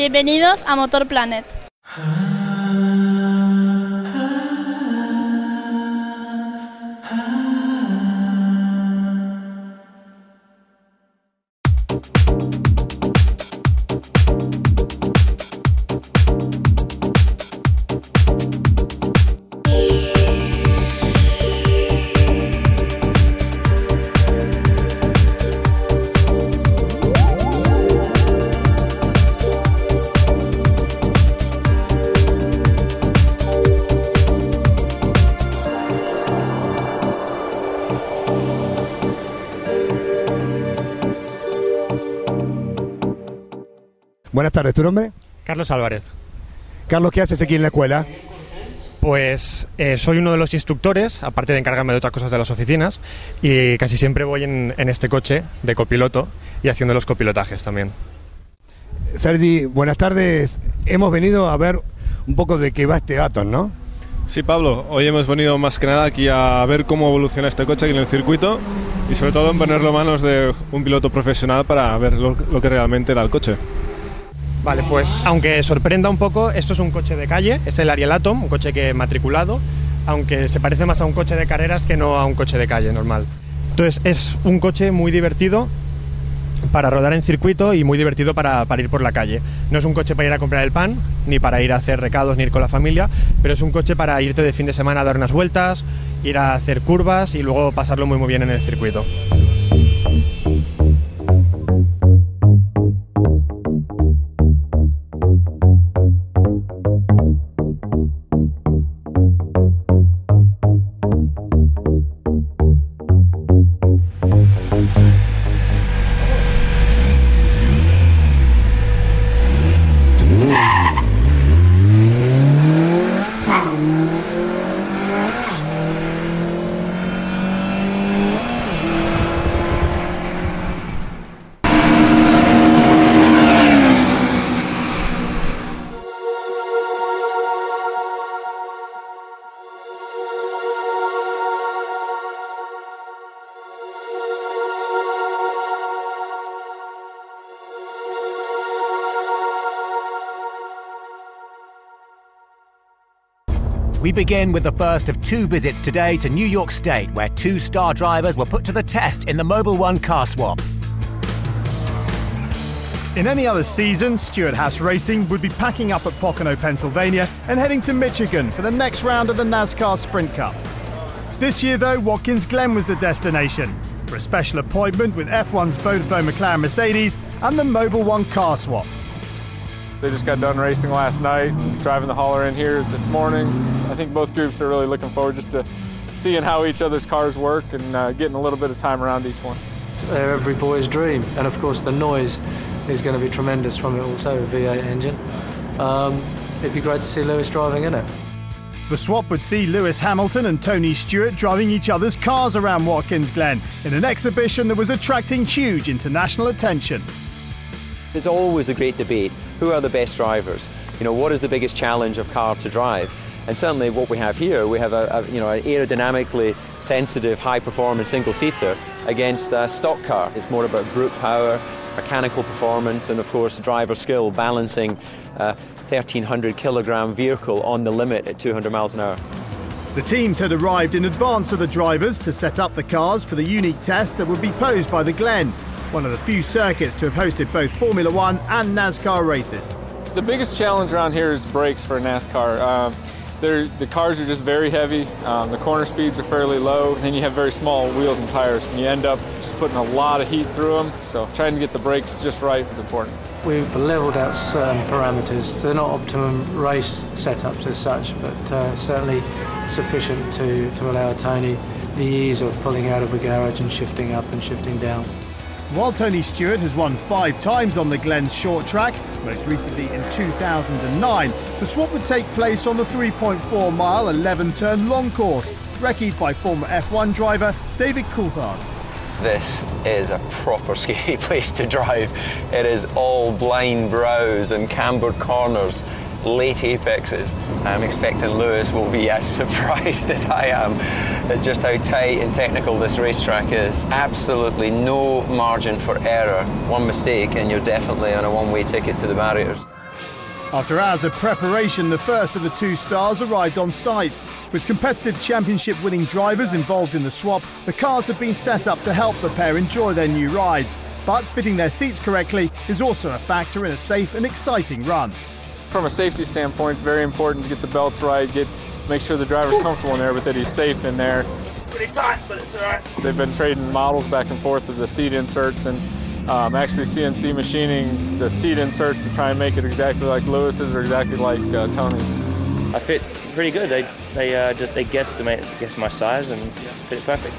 Bienvenidos a MotorPlanet. Buenas tardes, ¿tu nombre? Carlos Álvarez. Carlos, ¿qué haces aquí en la escuela? Pues soy uno de los instructores, aparte de encargarme de otras cosas de las oficinas, y casi siempre voy en este coche de copiloto y haciendo los copilotajes también. Sergi, buenas tardes. Hemos venido a ver un poco de qué va este Atom, ¿no? Sí, Pablo, hoy hemos venido más que nada aquí a ver cómo evoluciona este coche aquí en el circuito y sobre todo en ponerlo en manos de un piloto profesional para ver lo que realmente da el coche. Vale, pues aunque sorprenda un poco, esto es un coche de calle, es el Ariel Atom, un coche que matriculado, aunque se parece más a un coche de carreras que no a un coche de calle normal. Entonces es un coche muy divertido para rodar en circuito y muy divertido para ir por la calle. No es un coche para ir a comprar el pan, ni para ir a hacer recados, ni ir con la familia, pero es un coche para irte de fin de semana a dar unas vueltas, ir a hacer curvas y luego pasarlo muy bien en el circuito. We begin with the first of two visits today to New York State, where two star drivers were put to the test in the Mobil 1 car swap. In any other season, Stewart Haas Racing would be packing up at Pocono, Pennsylvania and heading to Michigan for the next round of the NASCAR Sprint Cup. This year, though, Watkins Glen was the destination for a special appointment with F1's Vodafone McLaren Mercedes and the Mobil 1 car swap. They just got done racing last night and driving the hauler in here this morning. I think both groups are really looking forward just to seeing how each other's cars work and getting a little bit of time around each one. They're every boy's dream, and of course the noise is going to be tremendous from it also, a V8 engine. It'd be great to see Lewis driving in it. The swap would see Lewis Hamilton and Tony Stewart driving each other's cars around Watkins Glen in an exhibition that was attracting huge international attention. It's always a great debate. Who are the best drivers? You know, what is the biggest challenge of car to drive? And certainly what we have here, we have an aerodynamically sensitive, high-performance single-seater against a stock car. It's more about brute power, mechanical performance, and of course driver skill, balancing a 1,300 kilogram vehicle on the limit at 200 miles an hour. The teams had arrived in advance of the drivers to set up the cars for the unique test that would be posed by the Glen, one of the few circuits to have hosted both Formula One and NASCAR races. The biggest challenge around here is brakes for NASCAR. The cars are just very heavy, the corner speeds are fairly low, and then you have very small wheels and tires, and you end up just putting a lot of heat through them, so trying to get the brakes just right is important. We've levelled out certain parameters. They're not optimum race setups as such, but certainly sufficient to allow Tony the ease of pulling out of the garage and shifting up and shifting down. While Tony Stewart has won 5 times on the Glen's short track, most recently in 2009, the swap would take place on the 3.4-mile, 11-turn long course, recce'd by former F1 driver David Coulthard. This is a proper scary place to drive. It is all blind brows and cambered corners, late apexes. I'm expecting Lewis will be as surprised as I am at just how tight and technical this racetrack is. Absolutely no margin for error. One mistake and you're definitely on a one-way ticket to the barriers. After hours of preparation, the first of the two stars arrived on site. With competitive championship-winning drivers involved in the swap, the cars have been set up to help the pair enjoy their new rides. But fitting their seats correctly is also a factor in a safe and exciting run. From a safety standpoint, it's very important to get the belts right, make sure the driver's comfortable in there, but that he's safe in there. It's pretty tight, but it's all right. They've been trading models back and forth of the seat inserts and actually CNC machining the seat inserts to try and make it exactly like Lewis's or exactly like Tony's. I fit pretty good. They guessed my size and fit it perfect.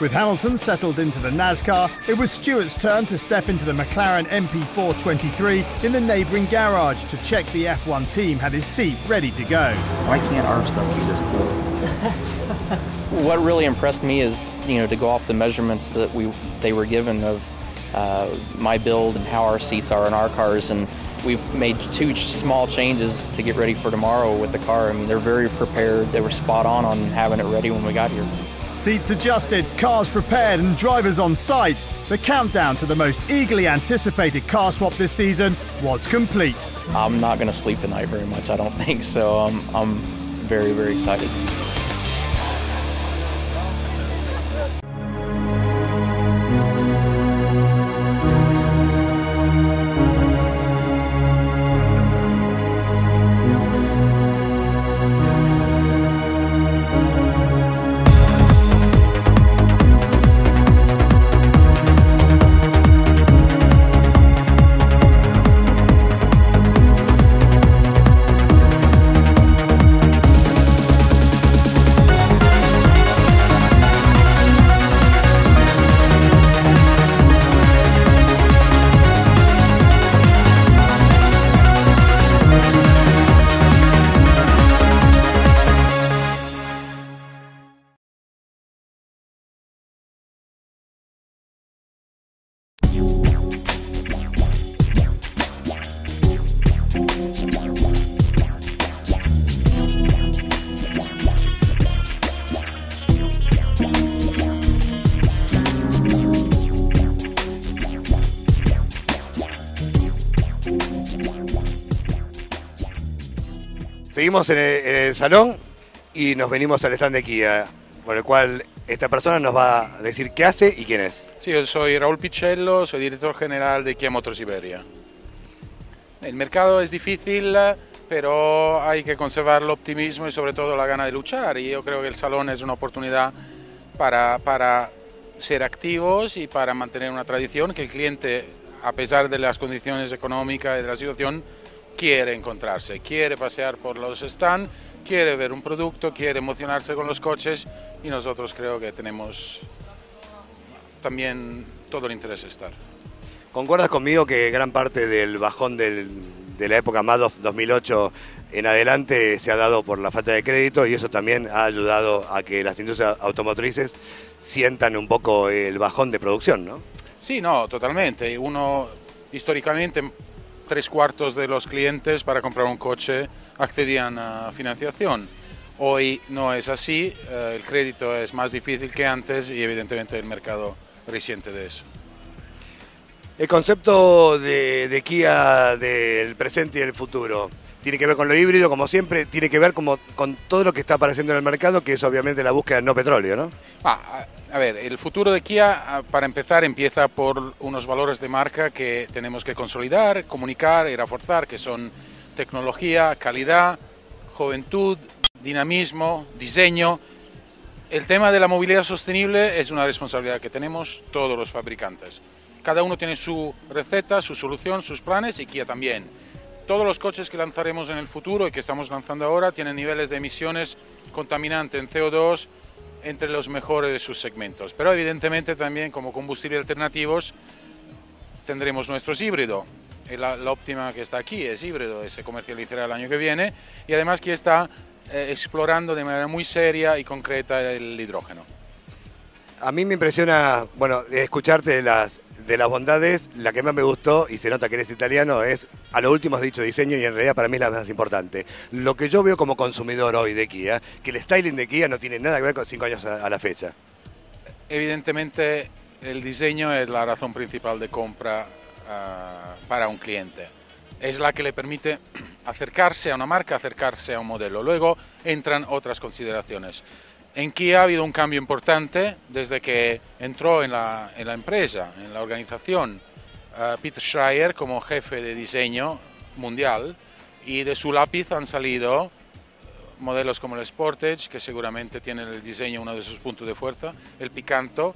With Hamilton settled into the NASCAR, it was Stewart's turn to step into the McLaren MP423 in the neighbouring garage to check the F1 team had his seat ready to go. Why can't our stuff be this cool? What really impressed me is, to go off the measurements that they were given of my build and how our seats are in our cars, and we've made 2 small changes to get ready for tomorrow with the car. I mean, they're very prepared. They were spot on having it ready when we got here. Seats adjusted, cars prepared and drivers on site. The countdown to the most eagerly anticipated car swap this season was complete. I'm not going to sleep tonight very much, I don't think, so I'm very, very excited. Seguimos en el salón y nos venimos al stand de Kia, por el cual esta persona nos va a decir qué hace y quién es. Sí, yo soy Raúl Pichello, soy director general de Kia Motors Iberia. El mercado es difícil, pero hay que conservar el optimismo y sobre todo la gana de luchar, y yo creo que el salón es una oportunidad para ser activos y para mantener una tradición que el cliente, a pesar de las condiciones económicas y de la situación, quiere encontrarse, quiere pasear por los stands, quiere ver un producto, quiere emocionarse con los coches, y nosotros creo que tenemos también todo el interés de estar. ¿Concuerdas conmigo que gran parte del bajón de la época Madoff 2008 en adelante se ha dado por la falta de crédito, y eso también ha ayudado a que las industrias automotrices sientan un poco el bajón de producción, ¿no? Sí, no, totalmente. Uno, históricamente, 3/4 de los clientes para comprar un coche accedían a financiación. Hoy no es así, el crédito es más difícil que antes y evidentemente el mercado resiente de eso. El concepto de Kia del presente y del futuro tiene que ver con lo híbrido, como siempre, tiene que ver con todo lo que está apareciendo en el mercado, que es obviamente la búsqueda del no petróleo, ¿no? A ver, el futuro de Kia, para empezar, empieza por unos valores de marca que tenemos que consolidar, comunicar y reforzar, que son tecnología, calidad, juventud, dinamismo, diseño. El tema de la movilidad sostenible es una responsabilidad que tenemos todos los fabricantes. Cada uno tiene su receta, su solución, sus planes, y Kia también. Todos los coches que lanzaremos en el futuro y que estamos lanzando ahora tienen niveles de emisiones contaminantes en CO2 entre los mejores de sus segmentos. Pero evidentemente también, como combustibles alternativos, tendremos nuestros híbridos. La Optima que está aquí es híbrido, se comercializará el año que viene, y además que está explorando de manera muy seria y concreta el hidrógeno. A mí me impresiona, bueno, escucharte de las bondades. La que más me gustó, y se nota que eres italiano, es a lo último has dicho diseño, y en realidad para mí es la más importante. Lo que yo veo como consumidor hoy de Kia, que el styling de Kia no tiene nada que ver con 5 años a la fecha. Evidentemente el diseño es la razón principal de compra para un cliente. es la que le permite acercarse a una marca, acercarse a un modelo. Luego entran otras consideraciones. En Kia ha habido un cambio importante desde que entró en la empresa, en la organización, Peter Schreier como jefe de diseño mundial, y de su lápiz han salido modelos como el Sportage, que seguramente tiene el diseño uno de sus puntos de fuerza, el Picanto,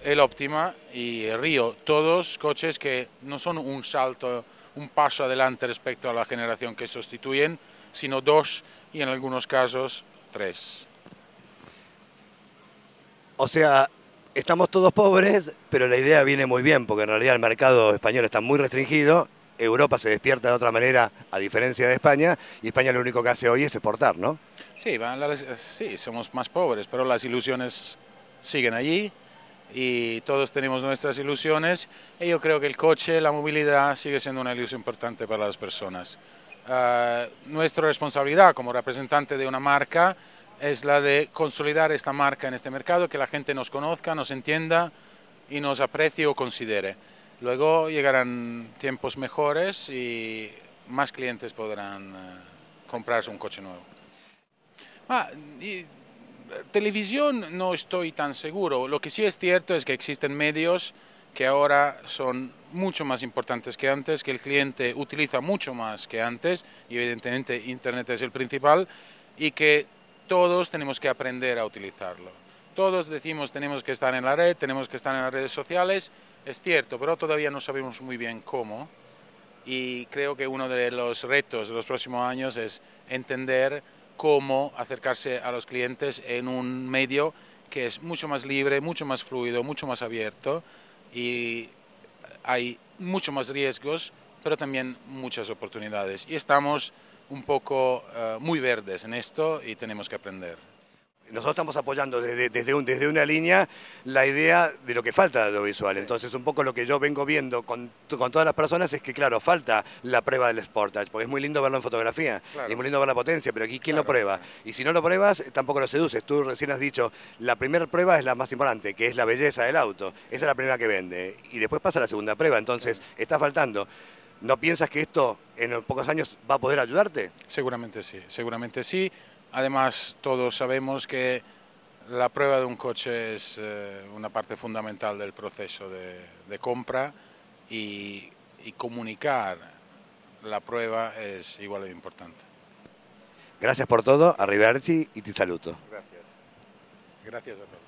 el Optima y el Rio, todos coches que no son un salto, un paso adelante respecto a la generación que sustituyen, sino dos y en algunos casos tres. O sea, estamos todos pobres, pero la idea viene muy bien, porque en realidad el mercado español está muy restringido, Europa se despierta de otra manera, a diferencia de España, y España lo único que hace hoy es exportar, ¿no? Sí, sí, somos más pobres, pero las ilusiones siguen allí y todos tenemos nuestras ilusiones, y yo creo que el coche, la movilidad, sigue siendo una ilusión importante para las personas. Nuestra responsabilidad como representante de una marca es la de consolidar esta marca en este mercado, que la gente nos conozca, nos entienda y nos aprecie o considere. Luego llegarán tiempos mejores y más clientes podrán comprarse un coche nuevo. Televisión no estoy tan seguro. Lo que sí es cierto es que existen medios que ahora son mucho más importantes que antes, que el cliente utiliza mucho más que antes, y evidentemente Internet es el principal, y que todos tenemos que aprender a utilizarlo. Todos decimos tenemos que estar en la red, tenemos que estar en las redes sociales, es cierto, pero todavía no sabemos muy bien cómo, y creo que uno de los retos de los próximos años es entender cómo acercarse a los clientes en un medio que es mucho más libre, mucho más fluido, mucho más abierto, y hay mucho más riesgos, pero también muchas oportunidades. Y estamos un poco muy verdes en esto y tenemos que aprender. Nosotros estamos apoyando desde una línea la idea de lo que falta de audiovisual. Entonces, un poco lo que yo vengo viendo con todas las personas es que, claro, falta la prueba del Sportage, porque es muy lindo verlo en fotografía, claro, y es muy lindo ver la potencia, pero aquí ¿quién lo prueba? Y si no lo pruebas, tampoco lo seduces. Tú recién has dicho, la primera prueba es la más importante, que es la belleza del auto. Esa es la primera que vende. Y después pasa la segunda prueba, entonces está faltando. ¿No piensas que esto en pocos años va a poder ayudarte? Seguramente sí, seguramente sí. Además, todos sabemos que la prueba de un coche es una parte fundamental del proceso de compra, y comunicar la prueba es igual de importante. Gracias por todo, arrivederci y ti saluto. Gracias. Gracias a todos.